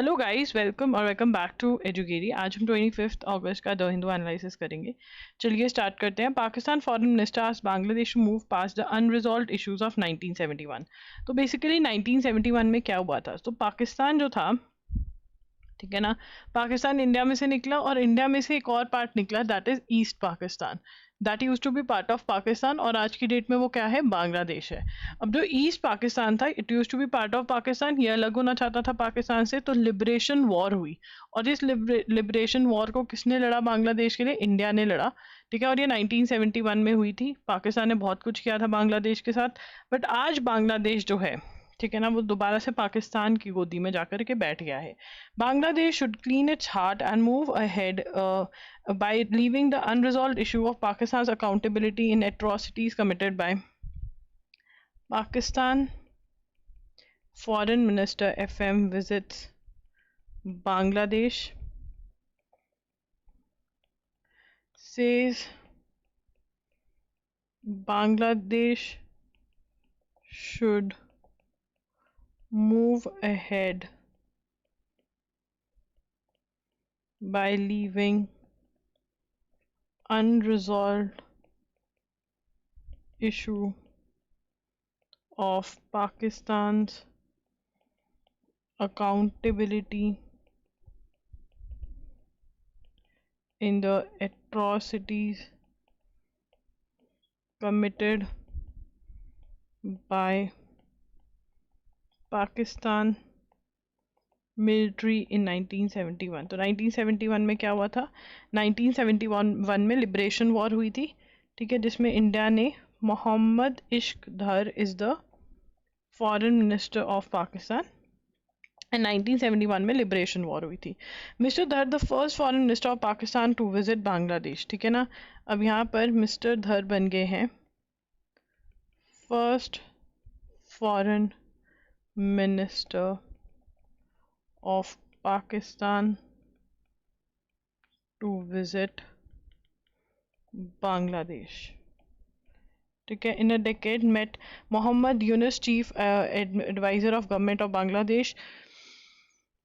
Hello guys, welcome back to Educare. आज हम 25 अगस्त का द हिंदू एनालिसिस करेंगे। चलिए स्टार्ट करते हैं। Pakistan foreign minister asked Bangladesh to move past the unresolved issues of 1971। तो बेसिकली 1971 में क्या हुआ था? तो पाकिस्तान जो था, ठीक है ना, पाकिस्तान इंडिया में से निकला और इंडिया में से एक और पार्ट निकला, that is east Pakistan. That used to be part of Pakistan और आज की डेट में वो क्या है? बांग्लादेश है। अब जो ईस्ट पाकिस्तान था, it used to be part of Pakistan, ये अलग होना चाहता था पाकिस्तान से, तो लिबरेशन वॉर हुई। और इस लिबरेशन वॉर को किसने लड़ा बांग्लादेश के लिए? इंडिया ने लड़ा। ठीक है, और ये 1971 में हुई थी। पाकिस्तान ने बहुत कुछ किया था बांग्लादेश के साथ, बट आज बांग्लादेश जो है, ठीक है ना, वो दोबारा से पाकिस्तान की गोदी में जाकर के बैठ गया है। Bangladesh should clean its heart and move ahead by leaving the unresolved issue of Pakistan accountability in atrocities committed by Pakistan. Foreign Minister FM visits Bangladesh, says Bangladesh should move ahead by leaving unresolved issue of Pakistan's accountability in the atrocities committed by Pakistan military इन 1971। तो 1971 में क्या हुआ था? 1971 में liberation war हुई थी, ठीक है, जिसमें इंडिया ने Mohammad Ishaq Dar is the foreign minister of Pakistan and 1971 में लिबरेशन वॉर हुई थी। Mister Dar the first foreign minister of Pakistan to visit Bangladesh, ठीक है ना। अब यहाँ पर मिस्टर धर बन गए हैं first foreign minister of Pakistan to visit Bangladesh. ठीक है, in a decade met Mohammad Yunus, chief advisor of government of Bangladesh।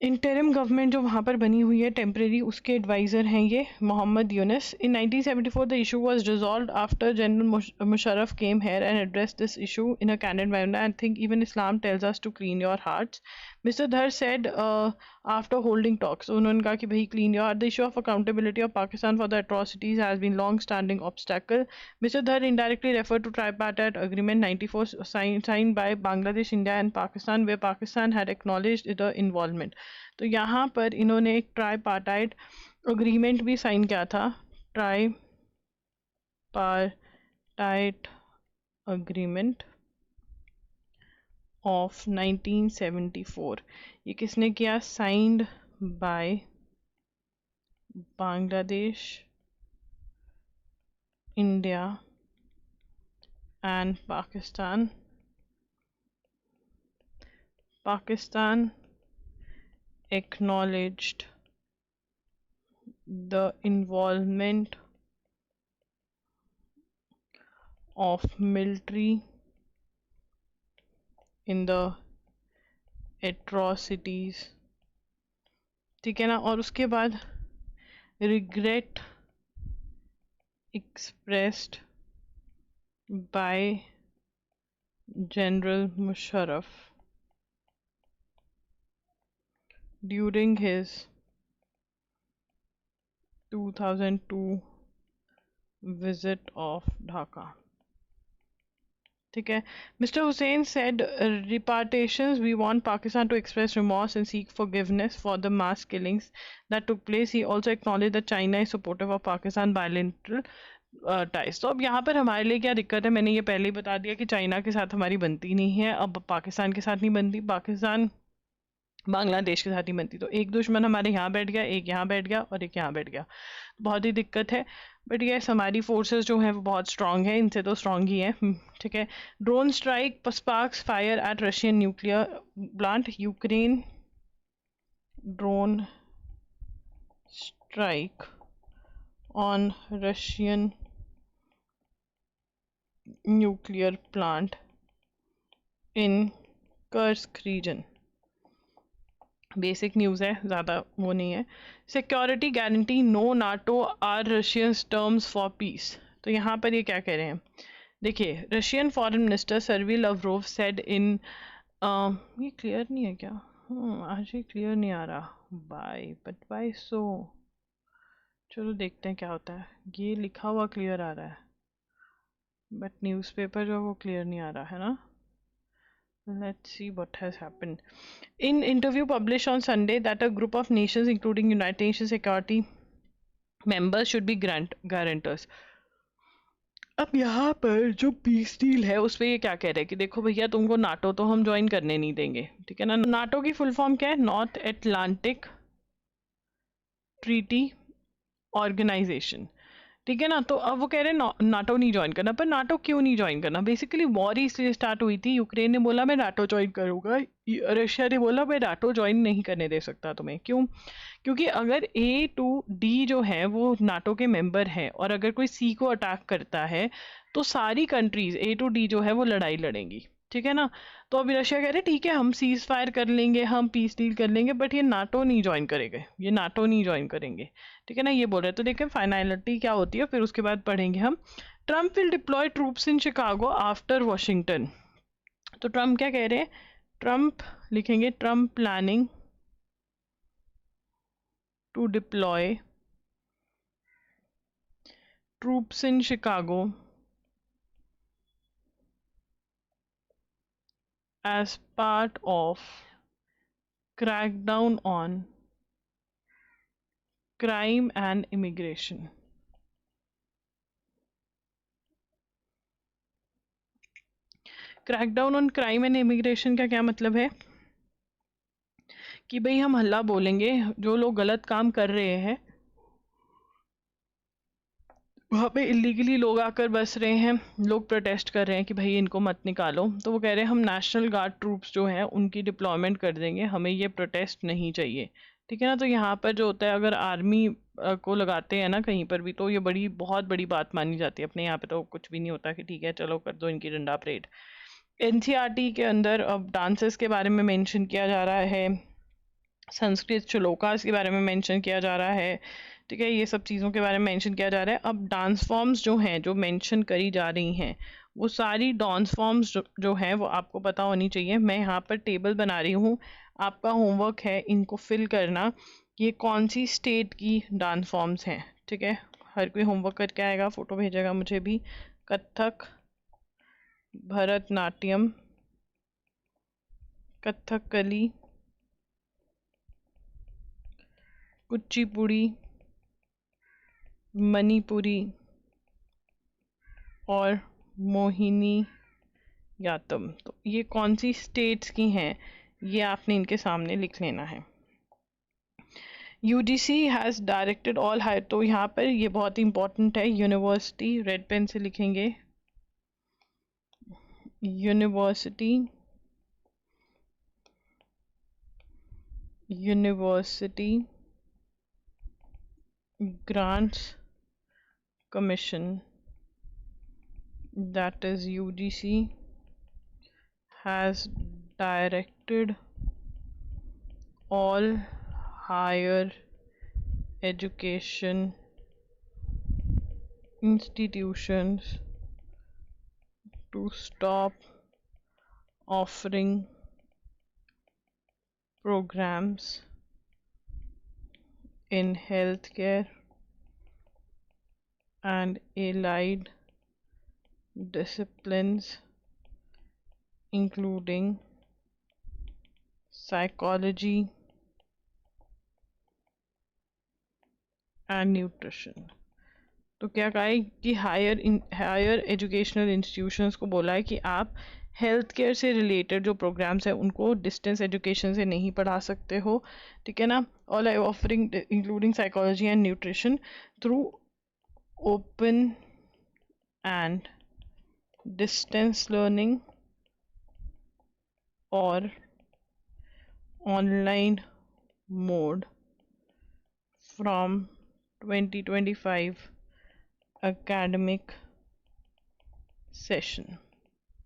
Interim government जो वहाँ पर बनी हुई है टेम्परेरी, उसके एडवाइज़र हैं ये Mohammad Yunus. In 1974 the issue was resolved after general Musharraf came here and address this issue in a candid manner. I think even Islam tells us to clean your hearts. Mister Dar said after holding talks, उन्होंने कहा कि भाई clean your heart, the issue of accountability of Pakistan for the atrocities has been long standing obstacle. Mister Dar indirectly referred to tripartite agreement 94 signed by Bangladesh, India and Pakistan, where Pakistan had acknowledged the involvement। तो यहाँ पर इन्होंने एक tripartite agreement भी sign किया था, tripartite agreement of 1974। ये किसने किया? Signed by Bangladesh, India and Pakistan. Pakistan acknowledged the involvement of military in the atrocities, ठीक है ना। और उसके बाद regret expressed by General Musharraf during his 2002 visit of Dhaka, ठीक है। Mister Hussain said repartitions, we want Pakistan to express remorse and seek forgiveness for the mass killings that took place. He also acknowledged that China is supportive of Pakistan bilateral ties। तो अब यहाँ पर हमारे लिए क्या दिक्कत है? मैंने ये पहले ही बता दिया कि चाइना के साथ हमारी बनती नहीं है, अब पाकिस्तान के साथ नहीं बनती, पाकिस्तान बांग्लादेश के साथ नहीं बनती। तो एक दुश्मन हमारे यहाँ बैठ गया, एक यहाँ बैठ गया और एक यहाँ बैठ गया, बहुत ही दिक्कत है। बट यस, हमारी फोर्सेस जो हैं वो बहुत स्ट्रांग है, इनसे तो स्ट्रांग ही है, ठीक है। Drone strike sparks fire at Russian nuclear plant, Ukraine drone strike on Russian nuclear plant in Kursk region। Basic news है, ज़्यादा वो नहीं है। Security guarantee no NATO are Russians terms for peace. तो यहाँ पर ये क्या कह रहे हैं, देखिए, Russian foreign minister Sergey Lavrov said in, ये क्लियर नहीं है क्या? आज ये क्लियर नहीं आ रहा, बाय सो, चलो देखते हैं क्या होता है। ये लिखा हुआ क्लियर आ रहा है, बट न्यूज़पेपर जो वो क्लियर नहीं आ रहा है ना। Let's see what has happened. In interview published on Sunday that a group of nations including United Nations Security members should be guarantors. अब यहाँ पर जो पीस डील है उस पर ये क्या कह रहे हैं कि देखो भैया, तुमको नाटो तो हम ज्वाइन करने नहीं देंगे, ठीक है ना। नाटो की फुल फॉर्म क्या है? नॉर्थ एटलांटिक ट्रीटी ऑर्गेनाइजेशन, ठीक है ना। तो अब वो कह रहे हैं नाटो नहीं ज्वाइन करना, पर नाटो क्यों नहीं ज्वाइन करना? बेसिकली वॉर ही इसलिए स्टार्ट हुई थी, यूक्रेन ने बोला मैं नाटो ज्वाइन करूंगा, रशिया ने बोला मैं नाटो ज्वाइन नहीं करने दे सकता तुम्हें। क्यों? क्योंकि अगर ए टू डी जो है वो नाटो के मेंबर है, और अगर कोई सी को अटैक करता है तो सारी कंट्रीज ए टू डी जो है वो लड़ाई लड़ेंगी, ठीक है ना। तो अभी रशिया कह रहे ठीक है, हम सीज फायर कर लेंगे, हम पीस डील कर लेंगे, बट ये नाटो नहीं ज्वाइन करेंगे, ये नाटो नहीं ज्वाइन करेंगे, ठीक है ना, ये बोल रहे हैं। तो देखें फाइनलिटी क्या होती है, फिर उसके बाद पढ़ेंगे हम। Trump will deploy troops in Chicago after Washington. तो ट्रम्प क्या कह रहे हैं? ट्रम्प लिखेंगे Trump planning to deploy troops in Chicago as part of crackdown on crime and immigration. Crackdown on crime and immigration का क्या मतलब है कि भाई हम हल्ला बोलेंगे, जो लोग गलत काम कर रहे हैं वहाँ पे इलीगली लोग आकर बस रहे हैं, लोग प्रोटेस्ट कर रहे हैं कि भाई इनको मत निकालो, तो वो कह रहे हैं हम नेशनल गार्ड ट्रूप्स जो हैं उनकी डिप्लॉयमेंट कर देंगे, हमें ये प्रोटेस्ट नहीं चाहिए, ठीक है ना। तो यहाँ पर जो होता है, अगर आर्मी को लगाते हैं ना कहीं पर भी, तो ये बड़ी बहुत बड़ी बात मानी जाती है। अपने यहाँ पे तो कुछ भी नहीं होता कि ठीक है चलो कर दो इनकी डंडा परेड। एनसीईआरटी के अंदर अब डांसेस के बारे में मेंशन किया जा रहा है, संस्कृत श्लोकास के बारे में मेंशन किया जा रहा है, ठीक है, ये सब चीज़ों के बारे में मेंशन किया जा रहा है। अब डांस फॉर्म्स जो हैं जो मेंशन करी जा रही हैं, वो सारी डांस फॉर्म्स जो हैं वो आपको पता होनी चाहिए। मैं यहाँ पर टेबल बना रही हूँ, आपका होमवर्क है इनको फिल करना, ये कौन सी स्टेट की डांस फॉर्म्स हैं, ठीक है। हर कोई होमवर्क करके आएगा, फ़ोटो भेजेगा मुझे भी। कथक, भरतनाट्यम, कथकली, कुचिपुड़ी, मणिपुरी और मोहिनी यातम। तो ये कौन सी स्टेट्स की हैं, ये आपने इनके सामने लिख लेना है। UGC has directed all higher, तो यहाँ पर ये बहुत इंपॉर्टेंट है, यूनिवर्सिटी, रेड पेन से लिखेंगे, university, university grants commission, that is UGC, has directed all higher education institutions to stop offering programs in healthcare and allied disciplines including psychology and nutrition। तो क्या कहा है कि हायर एजुकेशनल इंस्टीट्यूशंस को बोला है कि आप हेल्थ केयर से रिलेटेड जो प्रोग्राम्स हैं उनको डिस्टेंस एजुकेशन से नहीं पढ़ा सकते हो, ठीक है ना। All I offering including psychology and nutrition through open and distance learning और online mode from 2025 academic session,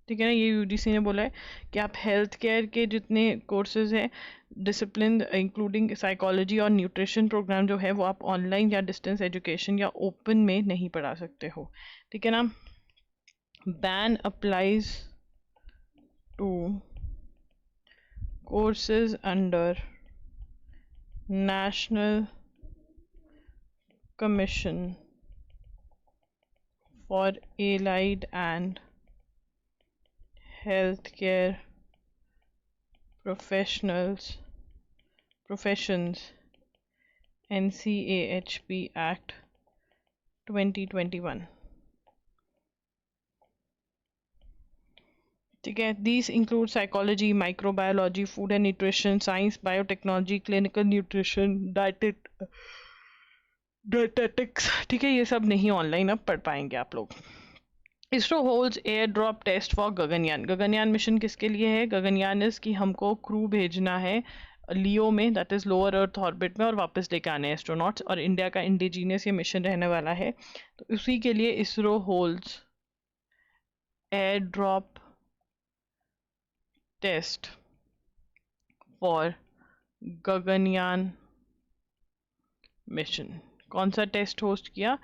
ठीक है ना, ये यूजीसी ने बोला है कि आप हेल्थ केयर के जितने कोर्सेज हैं, डिसिप्लिन इंक्लूडिंग साइकोलॉजी और न्यूट्रिशन प्रोग्राम जो है वो आप ऑनलाइन या डिस्टेंस एजुकेशन या ओपन में नहीं पढ़ा सकते हो। ठीक है ना। Ban applies to courses under national commission for allied and healthcare professions NCAHP Act 2021। ठीक है, these include psychology, microbiology, food and nutrition, science, biotechnology, clinical nutrition, dietetics। ठीक है, ये सब नहीं ऑनलाइन अब पढ़ पाएंगे आप लोग। ISRO holds air drop test for Gaganyaan. Gaganyaan mission किसके लिए है? गगनयान इज कि हमको क्रू भेजना है लियो में, that is lower earth orbit में, और वापस लेके आने एस्ट्रोनॉट्स, और इंडिया का इंडिजीनियस ये मिशन रहने वाला है। तो उसी के लिए ISRO holds air drop test for Gaganyaan mission. कौन सा टेस्ट होस्ट किया?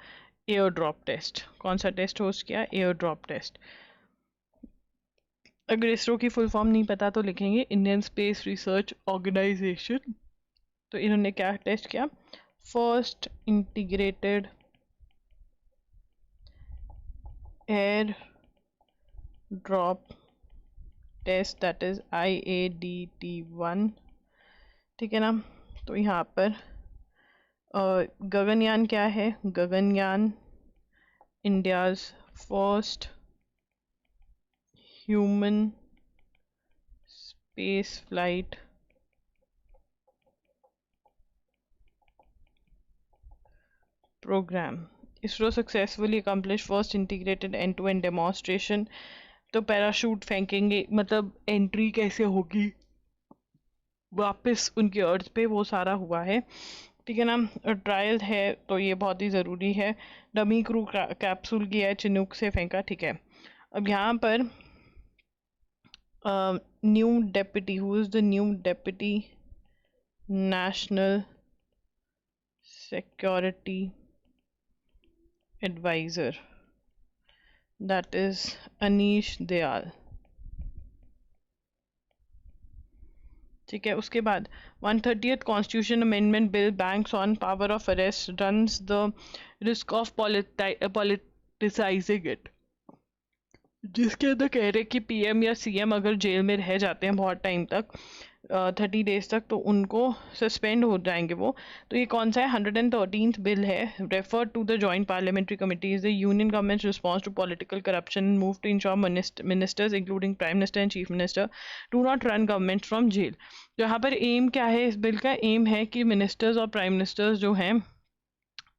Air drop test. कौन सा टेस्ट होस्ट किया? Air drop test. अगर इसरो की फुल फॉर्म नहीं पता तो लिखेंगे इंडियन स्पेस रिसर्च ऑर्गेनाइजेशन। तो इन्होंने क्या टेस्ट किया? First integrated air drop test, that is IADT-1। ठीक है ना। तो यहाँ पर गगनयान क्या है? Gaganyaan India's first human space flight program. ISRO successfully accomplished first integrated end-to-end demonstration। तो पैराशूट फेंकेंगे, मतलब एंट्री कैसे होगी वापस उनके अर्थ पे, वो सारा हुआ है। ठीक है ना। ट्रायल है तो ये बहुत ही ज़रूरी है। डमी क्रू कैप्सूल किया है, चिनूक से फेंका। ठीक है। अब यहाँ पर new deputy, who is the new deputy national security adviser, that is Anish Dayal. ठीक है। उसके बाद 130th constitution amendment bill banks on power of arrest, runs the risk of politicising it. जिसके अंदर कह रहे कि पीएम या सीएम अगर जेल में रह जाते हैं बहुत टाइम तक, 30 डेज तक, तो उनको सस्पेंड हो जाएंगे वो। तो ये कौन सा है? 113th बिल है। Refer to the joint parliamentary committee is the union government response to political corruption, move to ensure ministers including prime minister and chief minister do not run government from jail. तो यहाँ पर M क्या है? इस bill का M है कि ministers और प्राइम मिनिस्टर्स जो हैं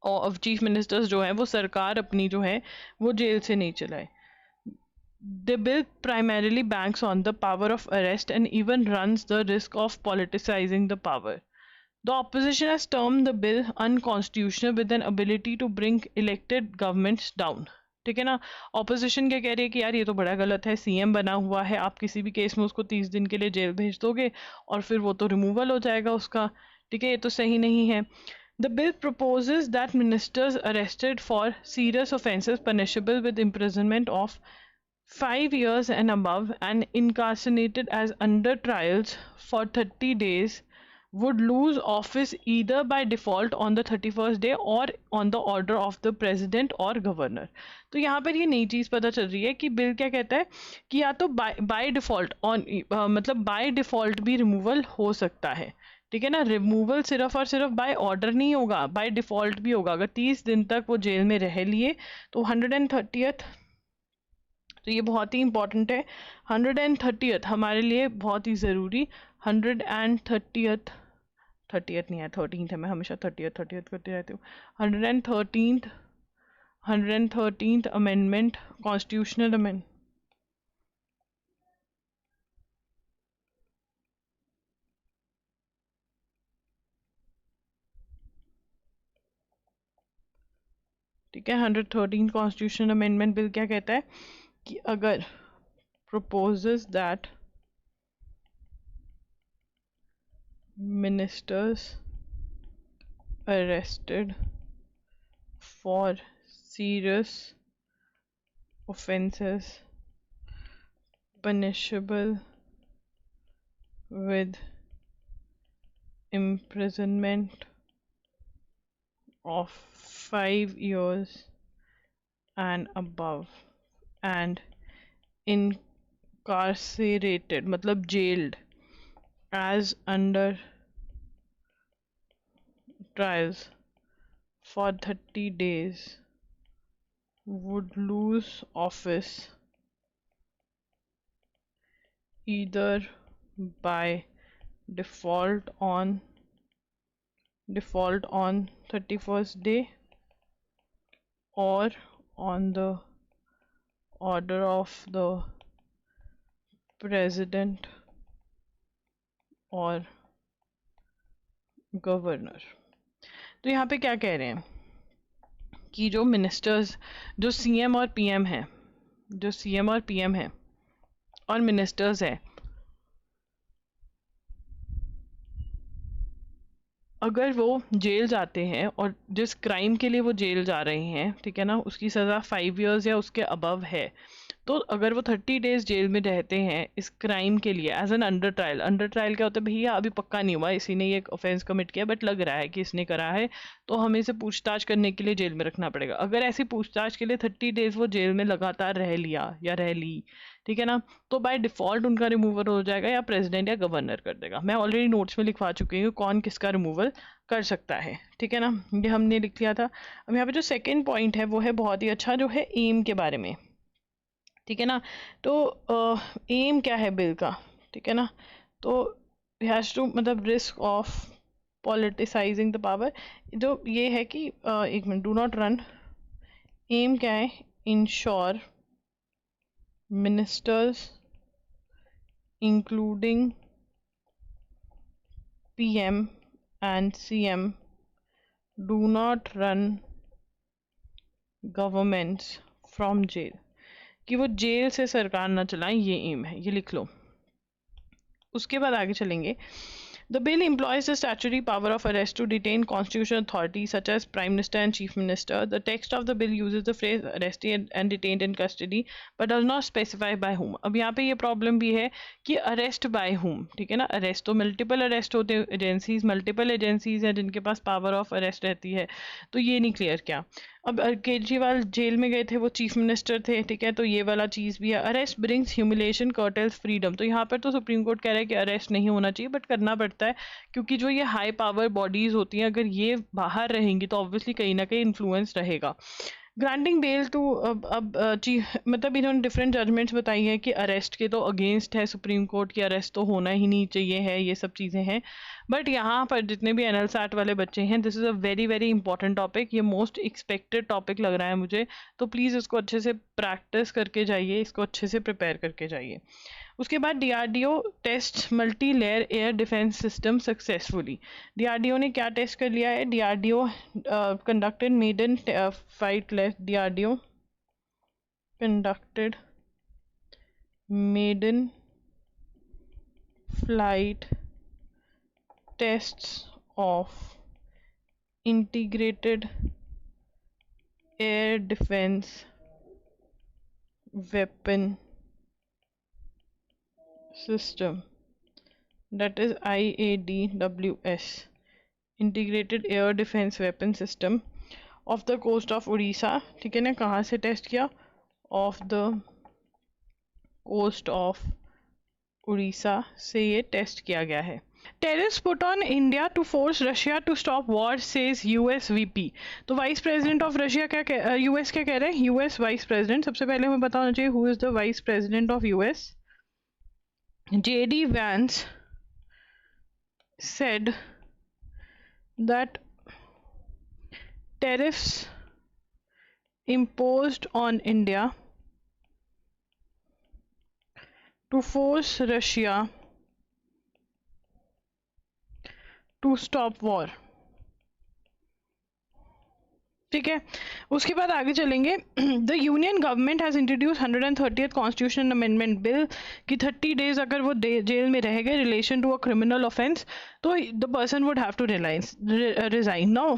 और चीफ मिनिस्टर्स जो हैं वो सरकार अपनी जो है वो जेल से नहीं चलाए। The bill primarily banks on the power of arrest and even runs the risk of politicizing the power. The opposition has termed the bill unconstitutional with an ability to bring elected governments down. ठीक है ना। Opposition क्या कह रही है कि यार ये तो बड़ा गलत है, सीएम बना हुआ है, आप किसी भी केस में उसको 30 दिन के लिए जेल भेज दोगे और फिर वो तो रिमूवल हो जाएगा उसका। ठीक है, ये तो सही नहीं है। The bill proposes that ministers arrested for serious offences punishable with imprisonment of 5 years and above and incarcerated as under trials for 30 days would lose office either by default on the 31st day or on the order of the president or governor। तो यहाँ पर ये नई चीज़ पता चल रही है कि बिल क्या कहता है कि या तो बाय डिफ़ॉल्ट मतलब बाय डिफ़ॉल्ट भी रिमूवल हो सकता है। ठीक है ना। रिमूवल सिर्फ और सिर्फ बाय ऑर्डर नहीं होगा, बाय डिफ़ॉल्ट भी होगा। अगर 30 दिन तक वो जेल में रह लिए तो 130th, तो ये बहुत ही इंपॉर्टेंट है। 130th हमारे लिए बहुत ही ज़रूरी। 130th, 30th नहीं है, 13th है। मैं हमेशा 30th करती रहती हूँ। 113th अमेंडमेंट, कॉन्स्टिट्यूशनल अमेंड, ठीक है। 113th कॉन्स्टिट्यूशनल अमेंडमेंट बिल क्या कहता है कि अगर proposes that ministers arrested for serious offences punishable with imprisonment of 5 years and above and incarcerated मतलब jailed as under trials for 30 days would lose office either by default on 31st day or on the order of the president और governor. तो यहाँ पे क्या कह रहे हैं कि जो मिनिस्टर्स जो सीएम और पीएम हैं और मिनिस्टर्स हैं, अगर वो जेल जाते हैं और जिस क्राइम के लिए वो जेल जा रहे हैं, ठीक है ना, उसकी सज़ा 5 इयर्स या उसके अबव है, तो अगर वो 30 डेज जेल में रहते हैं इस क्राइम के लिए एज एन अंडर ट्रायल क्या होता है भैया, अभी पक्का नहीं हुआ, इसी ने ये ऑफेंस कमिट किया बट लग रहा है कि इसने करा है, तो हमें इसे पूछताछ करने के लिए जेल में रखना पड़ेगा। अगर ऐसी पूछताछ के लिए 30 डेज वो जेल में लगातार रह लिया या रह ली, ठीक है ना, तो बाय डिफ़ॉल्ट उनका रिमूवल हो जाएगा या प्रेसिडेंट या गवर्नर कर देगा। मैं ऑलरेडी नोट्स में लिखवा चुकी हूँ कौन किसका रिमूवल कर सकता है, ठीक है ना, ये हमने लिख लिया था। अब यहाँ पे जो सेकेंड पॉइंट है वो है बहुत ही अच्छा, जो है एम के बारे में, ठीक है ना। तो एम क्या है बिल का, ठीक है ना, तो हैज़ टू मतलब risk of politicising the power, जो ये है कि एक minute, do not run, um क्या है, ensure ministers including PM and CM do not run governments from jail, कि वो जेल से सरकार ना चलाएं, ये एम है, ये लिख लो। उसके बाद आगे चलेंगे। The bill employs the statutory power of arrest to detain constitutional authorities such as Prime Minister and Chief Minister. The text of the bill uses the phrase arrested and detained in custody but does not specify by whom. अब यहाँ पे ये problem भी है कि arrest bye whom, ठीक है ना, अरेस्ट तो मल्टीपल अरेस्ट होते हैं, मल्टीपल एजेंसीज हैं जिनके पास पावर ऑफ अरेस्ट रहती है, तो ये नहीं क्लियर क्या। अब केजरीवाल जेल में गए थे, वो चीफ मिनिस्टर थे, ठीक है, तो ये वाला चीज़ भी है। Arrest brings humiliation curtains freedom, तो यहाँ पर तो सुप्रीम कोर्ट कह रहा है कि अरेस्ट नहीं होना चाहिए बट करना पड़ता है, क्योंकि जो ये हाई पावर बॉडीज़ होती हैं अगर ये बाहर रहेंगी तो ऑब्वियसली कहीं ना कहीं इन्फ्लुएंस रहेगा। ग्रांटिंग बेल टू, मतलब इन्होंने डिफरेंट जजमेंट्स बताई हैं कि अरेस्ट के तो अगेंस्ट है सुप्रीम कोर्ट की, अरेस्ट तो होना ही नहीं चाहिए है, ये सब चीज़ें हैं। बट यहाँ पर जितने भी एनएल सैट वाले बच्चे हैं, this is a very very important topic, ये मोस्ट एक्सपेक्टेड टॉपिक लग रहा है मुझे, तो प्लीज़ इसको अच्छे से प्रैक्टिस करके जाइए, इसको अच्छे से प्रिपेयर करके जाइए। उसके बाद DRDO test multi layer air defence system successfully. DRDO ने क्या टेस्ट कर लिया है, DRDO conducted maiden fight left, DRDO conducted maiden flight tests of integrated air defense weapon system, that is IADWS, integrated air defense weapon system of the coast of Odisha, ठीक है ना, कहाँ से टेस्ट किया, off the coast of Orissa से ये test किया गया है। Tariffs put on India to force Russia to stop war, says US VP. तो वाइस प्रेसिडेंट ऑफ रशिया क्या यूएस क्या कह रहे हैं, यूएस वाइस प्रेसिडेंट, सबसे पहले हमें बताना चाहिए who is the vice president of US. JD Vance said that tariffs imposed on India to force Russia to stop war, ठीक है, उसके बाद आगे चलेंगे। The union government has introduce 130th constitution amendment bill कि 30 days अगर वो jail में रह गए relation to a criminal offence तो the person would have to resign. Now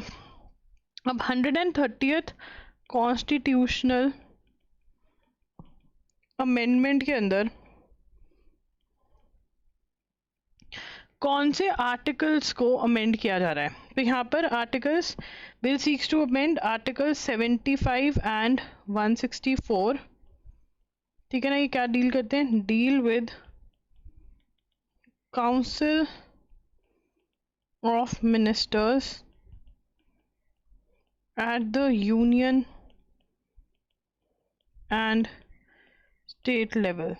अब 130th कॉन्स्टिट्यूशनल अमेंडमेंट के अंदर कौन से आर्टिकल्स को अमेंड किया जा रहा है? तो यहाँ पर articles bill seeks to amend article 75 and 164। ठीक है ना, ये क्या डील करते हैं? Deal with council of ministers at the union and state level.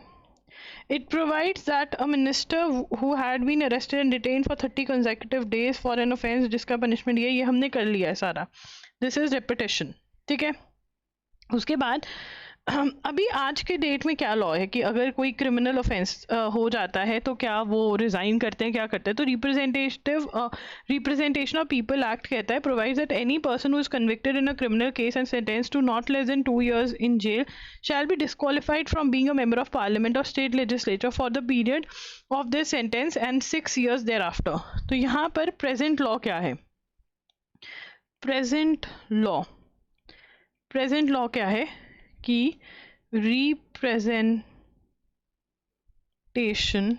It provides that a minister who had been arrested and detained for 30 consecutive days for an offense जिसका punishment ये हमने कर लिया है सारा. This is repetition. ठीक है, उसके बाद अभी आज के डेट में क्या लॉ है कि अगर कोई क्रिमिनल ऑफेंस हो जाता है तो क्या वो रिजाइन करते हैं, क्या करते हैं? तो रिप्रेजेंटेशन ऑफ पीपल एक्ट कहता है provides that any person who is convicted in a criminal case and sentence to not less than 2 years in jail shall be disqualified from being a member of parliament or state legislature for the period of this sentence and 6 years thereafter. तो यहाँ पर present law क्या है? Present law क्या है कि representation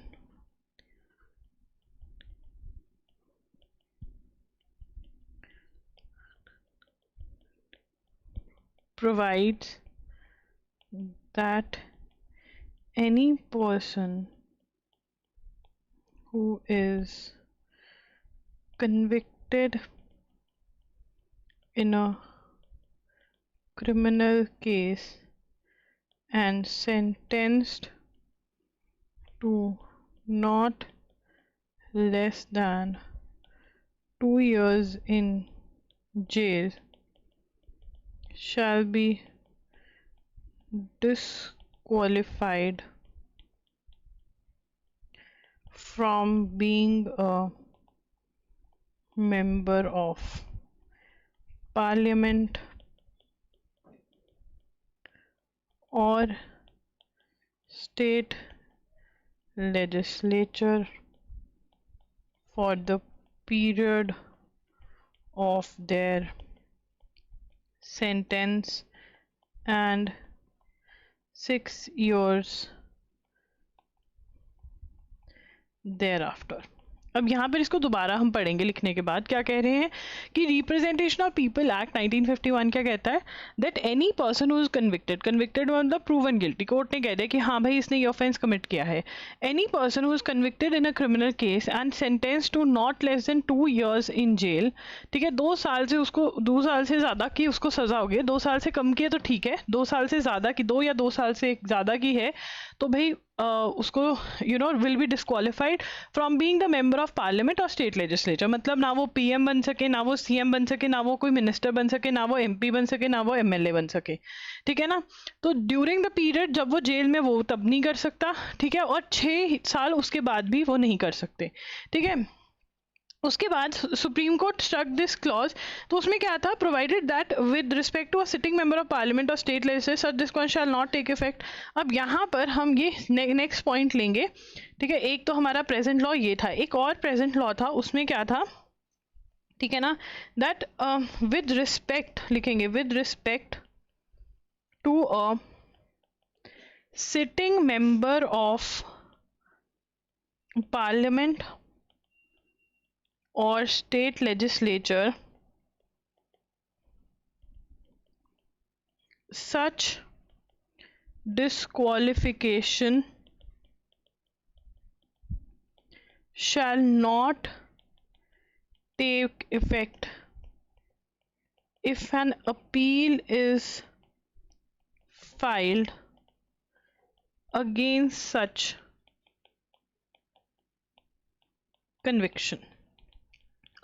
provides that any person who is convicted in a criminal case and sentenced to not less than 2 years in jail shall be disqualified from being a member of parliament or state legislature for the period of their sentence and 6 years thereafter. अब यहाँ पर इसको दोबारा हम पढ़ेंगे लिखने के बाद. क्या कह रहे हैं कि रिप्रेजेंटेशन ऑफ पीपल एक्ट 1951 क्या कहता है? That any person who is convicted मतलब प्रूवन गिल्टी, कोर्ट ने कह दिया कि हाँ भाई इसने ये ऑफेंस कमिट किया है. Any person who is convicted in a criminal case and sentence to not less than 2 years in jail. ठीक है, 2 साल से उसको 2 साल से ज़्यादा की उसको सज़ा होगी. 2 साल से कम की है तो ठीक है, 2 साल से ज़्यादा की 2 या 2 साल से ज़्यादा की है तो भाई उसको will be disqualified from being the member of parliament or state legislature. मतलब ना वो पीएम बन सके, ना वो सीएम बन सके, ना वो कोई मिनिस्टर बन सके, ना वो एमपी बन सके, ना वो एमएलए बन सके. ठीक है ना, तो ड्यूरिंग द पीरियड जब वो जेल में वो तब नहीं कर सकता. ठीक है, और 6 साल उसके बाद भी वो नहीं कर सकते. ठीक है, उसके बाद supreme court struck this clause. तो उसमें क्या था? Provided that with respect to a sitting member of parliament or state legislature such this shall not take effect. अब यहाँ पर हम ये नेक्स्ट पॉइंट लेंगे. ठीक है, एक तो हमारा प्रेजेंट लॉ ये था, एक और प्रेजेंट लॉ था, उसमें क्या था? ठीक है ना, दैट विद रिस्पेक्ट लिखेंगे, with respect to a sitting member of parliament or state legislature such disqualification shall not take effect if an appeal is filed against such conviction.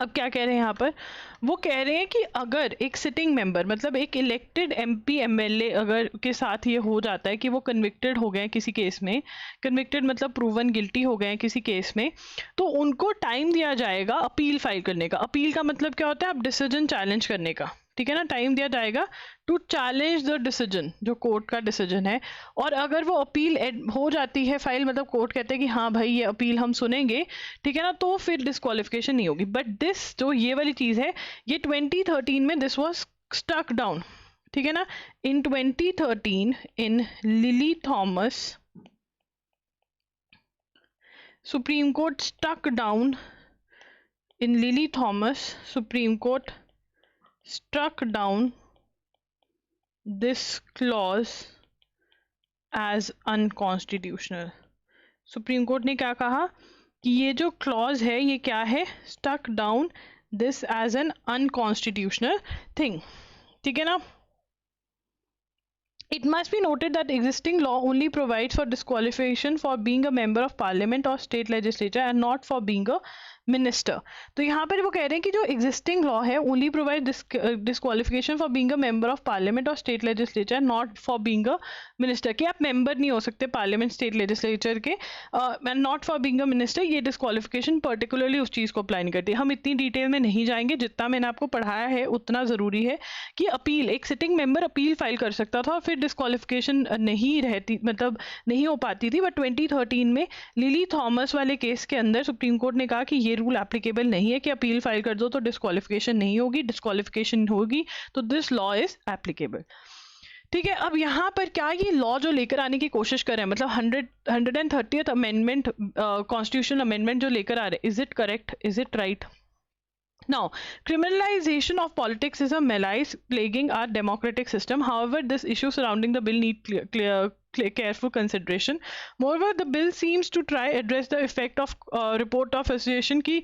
अब क्या कह रहे हैं यहाँ पर? वो कह रहे हैं कि अगर एक सिटिंग मेंबर मतलब एक इलेक्टेड एमपी एमएलए अगर के साथ ये हो जाता है कि वो कन्विक्टेड हो गए हैं किसी केस में, कन्विक्टेड मतलब प्रूवन गिल्टी हो गए हैं किसी केस में, तो उनको टाइम दिया जाएगा अपील फाइल करने का. अपील का मतलब क्या होता है? आप डिसीजन चैलेंज करने का. ठीक है ना, टाइम दिया जाएगा टू चैलेंज द डिसीजन, जो कोर्ट का डिसीजन है। और अगर वो अपील हो जाती है फाइल, मतलब कोर्ट कहते हैं कि हाँ भाई ये अपील हम सुनेंगे, ठीक है ना, तो फिर डिस्क्वालिफिकेशन नहीं होगी। बट दिस जो ये वाली चीज़ है, ये 2013 में दिस वॉज स्टक डाउन, ठीक है ना। In 2013 in Lily Thomas, supreme court struck down in Lily Thomas, Supreme Court struck down this clause as unconstitutional. Supreme court ने क्या कहा कि ये जो क्लॉज है ये क्या है, struck down this as an unconstitutional thing, ठीक है ना। It must be noted that existing law only provides for disqualification for being a member of parliament or state legislature and not for being a minister. तो यहाँ पर वो कह रहे हैं कि जो एग्जिस्टिंग लॉ है only provide disqualification for being a member of parliament or state legislature, not for being a minister, कि आप मेंबर नहीं हो सकते पार्लियामेंट स्टेट लेजिस्लेचर के, and not for being a minister. ये डिस्क्वालिफिकेशन पर्टिकुलरली उस चीज़ को अप्लाई नहीं करती। हम इतनी डिटेल में नहीं जाएंगे, जितना मैंने आपको पढ़ाया है उतना ज़रूरी है कि अपील, एक सिटिंग मेंबर अपील फाइल कर सकता था और फिर डिस्क्वालिफिकेशन नहीं रहती, मतलब नहीं हो पाती थी। बट 2013 में लिली थॉमस वाले केस के अंदर सुप्रीम कोर्ट ने कहा कि ये रूल एप्लीकेबल नहीं है कि अपील फाइल कर दो तो डिस्क्वालिफिकेशन नहीं होगी, डिस्क्वालिफिकेशन होगी तो दिस लॉ इज एप्लीकेबल, ठीक है। अब यहाँ पर क्या ये लॉ जो लेकर आने की कोशिश कर रहे हैं, मतलब 130th अमेंडमेंट, कॉन्स्टिट्यूशन अमेंडमेंट जो लेकर आ रहे हैं, is it correct, is it right? Now, criminalization of politics is a malaise plaguing our democratic system. However, this issue surrounding the bill need careful consideration. Moreover, the bill seems to try address the effect of report of association ki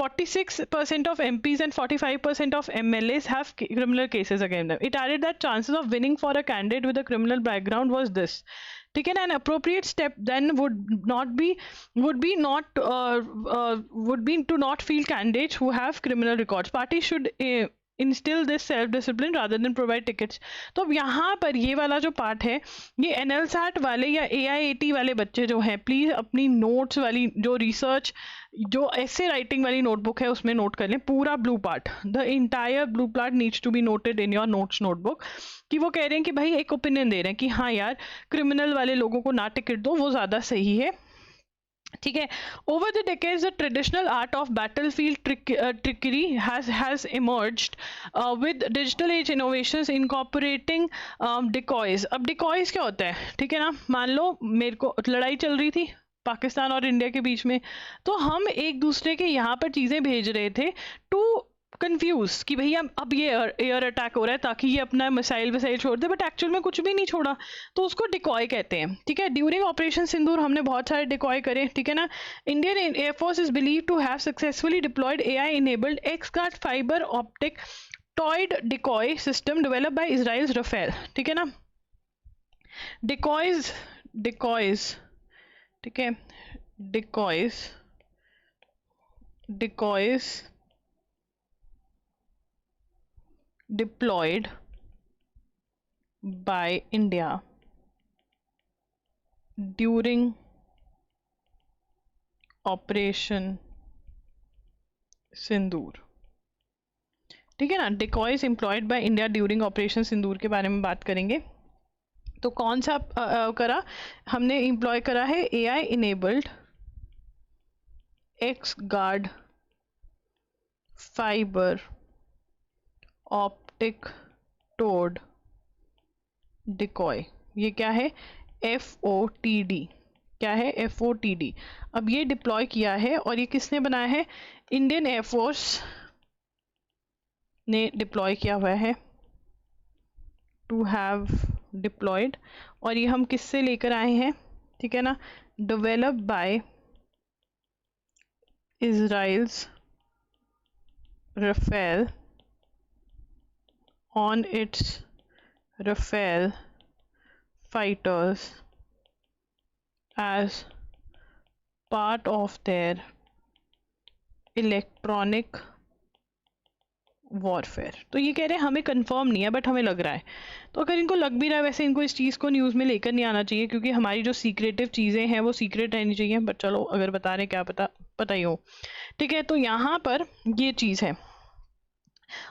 46% of MPs and 45% of MLAs have criminal cases against them. It added that chances of winning for a candidate with a criminal background was this. ठीक है ना, an appropriate step then would be to not field candidates who have criminal records. Parties should instill this self discipline rather than provide tickets. तो अब यहाँ पर ये वाला जो पार्ट है, ये NLSAT वाले या AIAT वाले बच्चे जो हैं, प्लीज़ अपनी नोट्स वाली जो रिसर्च, जो ऐसे राइटिंग वाली नोटबुक है उसमें नोट कर लें पूरा blue part, the entire blue part needs to be noted in your notes notebook. कि वो कह रहे हैं कि भाई एक ओपिनियन दे रहे हैं कि हाँ यार क्रिमिनल वाले लोगों को ना टिकट दो, वो ज़्यादा सही है, ठीक है। Over the decades the traditional art of battlefield trickery has emerged with digital age innovations incorporating decoys. अब डिकॉयज क्या होता है, ठीक है ना, मान लो मेरे को लड़ाई चल रही थी पाकिस्तान और इंडिया के बीच में, तो हम एक दूसरे के यहाँ पर चीज़ें भेज रहे थे टू कंफ्यूज कि भैया अब ये एयर अटैक हो रहा है ताकि ये अपना मिसाइल विसाइल छोड़ दे, बट एक्चुअल में कुछ भी नहीं छोड़ा, तो उसको डिकॉय कहते हैं, ठीक है। ड्यूरिंग ऑपरेशन सिंदूर हमने बहुत सारे डिकॉय करे, ठीक है ना। Indian air force is believe to have successfully deployed AI enabled x-guard fibre optic towed decoy system developed by Israel's Rafael, ठीक है ना। डिकॉयज, ठीक है, decoys deployed by India during Operation Sindoor, ठीक है ना। Decoys employed by India during Operation Sindoor के बारे में बात करेंगे। तो कौन सा करा हमने, एम्प्लॉय करा है AI enabled x-guard fibre optic towed decoy. ये क्या है, FOTD, क्या है, FOTD। अब ये डिप्लॉय किया है और ये किसने बनाया है, इंडियन एयरफोर्स ने डिप्लॉय किया हुआ है, टू हैव डिप्लॉयड। और ये हम किससे लेकर आए हैं, ठीक है ना, develop by Israel's Rafael on its Rafale fighters as part of their electronic warfare। तो ये कह रहे हैं हमें कंफर्म नहीं है बट हमें लग रहा है, तो अगर इनको लग भी रहा है, वैसे इनको इस चीज़ को न्यूज़ में लेकर नहीं आना चाहिए क्योंकि हमारी जो सीक्रेटिव चीज़ें हैं वो सीक्रेट रहनी चाहिए, बट चलो अगर बता रहे क्या पता ही हो, ठीक है। तो यहाँ पर ये चीज़ है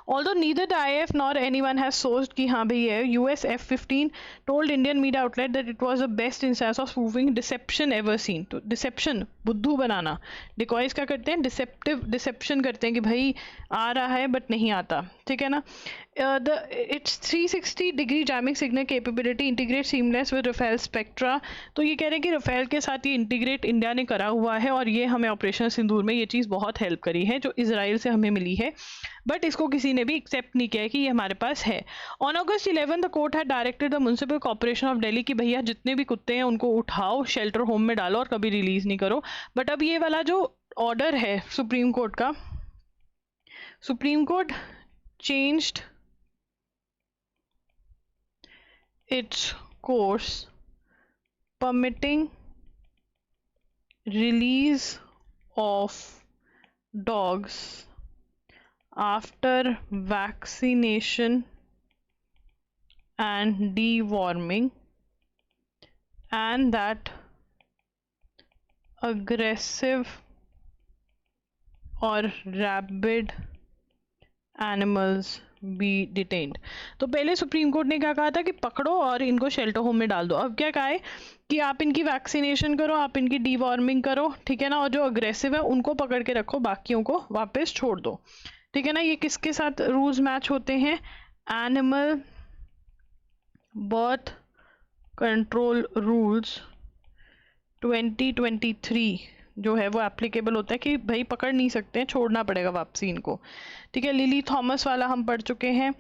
Although neither the IAF nor anyone has sourced कि हाँ भाई है, US F-15 told Indian media outlet that it was the best instance of spoofing deception ever seen. तो deception बुद्धू बनाना, डिकॉइज क्या करते हैं, डिसेप्शन करते हैं कि भाई आ रहा है बट नहीं आता, ठीक है ना। It's 360 degree jamming signal capability integrate seamless with Rafale Spectra. तो ये कह रहे हैं कि रफेल के साथ ये इंटीग्रेट इंडिया ने करा हुआ है और ये हमें ऑपरेशन सिंदूर में ये चीज़ बहुत हेल्प करी है जो इसराइल से हमें मिली है, बट इसको किसी ने भी एक्सेप्ट नहीं किया है कि ये हमारे पास है। On August 11 the court had directed the municipal corporation of Delhi कि भैया जितने भी कुत्ते हैं उनको उठाओ, शेल्टर होम में डालो और कभी रिलीज नहीं करो। बट अब ये वाला जो ऑर्डर है सुप्रीम कोर्ट का, supreme court changed its course permitting release of dogs after vaccination and deworming, and that aggressive or rabid animals be detained. तो पहले सुप्रीम कोर्ट ने क्या कहा था कि पकड़ो और इनको शेल्टर होम में डाल दो। अब क्या कहा है कि आप इनकी वैक्सीनेशन करो, आप इनकी डीवॉर्मिंग करो, ठीक है ना, और जो अग्रेसिव है उनको पकड़ के रखो, बाकियों को वापस छोड़ दो, ठीक है ना। ये किसके साथ रूल्स मैच होते हैं, एनिमल बर्थ कंट्रोल रूल्स 2023 जो है वो एप्लीकेबल होता है कि भाई पकड़ नहीं सकते हैं, छोड़ना पड़ेगा वापसी इनको, ठीक है। लिली थॉमस वाला हम पढ़ चुके हैं।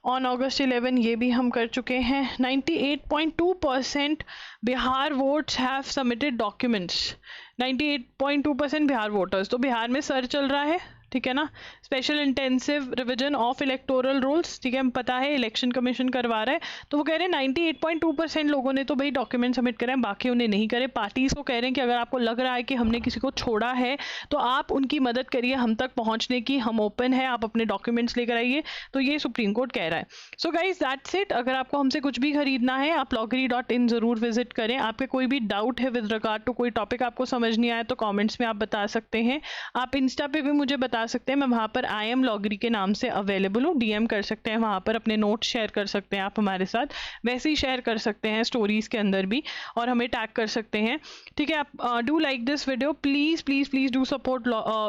ऑन अगस्त 11 ये भी हम कर चुके हैं। 98.2% Bihar votes have submitted documents. 98.2% Bihar voters, तो बिहार में सर चल रहा है, ठीक है ना। Special intensive revision of electoral rules, ठीक है, हमें पता है इलेक्शन कमीशन करवा रहा है, तो वो कह रहे हैं 98.2% लोगों ने तो भाई डॉक्यूमेंट सबमिट करे हैं, बाकी उन्हें नहीं करे। पार्टीज को कह रहे हैं कि अगर आपको लग रहा है कि हमने किसी को छोड़ा है तो आप उनकी मदद करिए हम तक पहुंचने की, हम ओपन है, आप अपने डॉक्यूमेंट्स लेकर आइए। तो ये सुप्रीम कोर्ट कह रहा है। So guys that's it. अगर आपको हमसे कुछ भी खरीदना है आप loggery.in ज़रूर विजिट करें। आपके कोई भी डाउट है विद रिगार्ड टू कोई टॉपिक आपको समझ नहीं आया तो कॉमेंट्स में आप बता सकते हैं। आप इंस्टा पे भी मुझे बता सकते हैं, मैं वहाँ पर आई एम लॉगरी के नाम से अवेलेबल हूँ, डीएम कर सकते हैं, वहाँ पर अपने नोट्स शेयर कर सकते हैं आप हमारे साथ, वैसे ही शेयर कर सकते हैं स्टोरीज के अंदर भी और हमें टैग कर सकते हैं, ठीक है। आप do like this video, please please please do support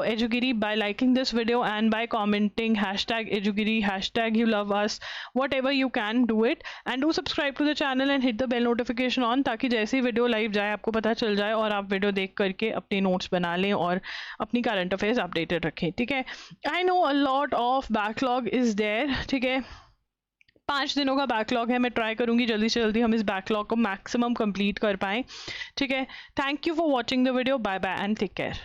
एजुगिरी by liking this video and by commenting #एजुगिरी, #you love us, whatever you can do it, and do subscribe to the channel and hit the bell notification on, ताकि जैसे ही video live जाए आपको पता चल जाए और आप वीडियो देख करके अपने नोट्स बना लें और अपनी करंट अफेयर्स अपडेटेड रखें, ठीक है। I know a lot of backlog is there, ठीक है, 5 दिनों का बैकलॉग है। मैं ट्राई करूंगी जल्दी से जल्दी हम इस बैकलॉग को मैक्सिमम कंप्लीट कर पाएँ, ठीक है। Thank you for watching the video, bye bye and take care.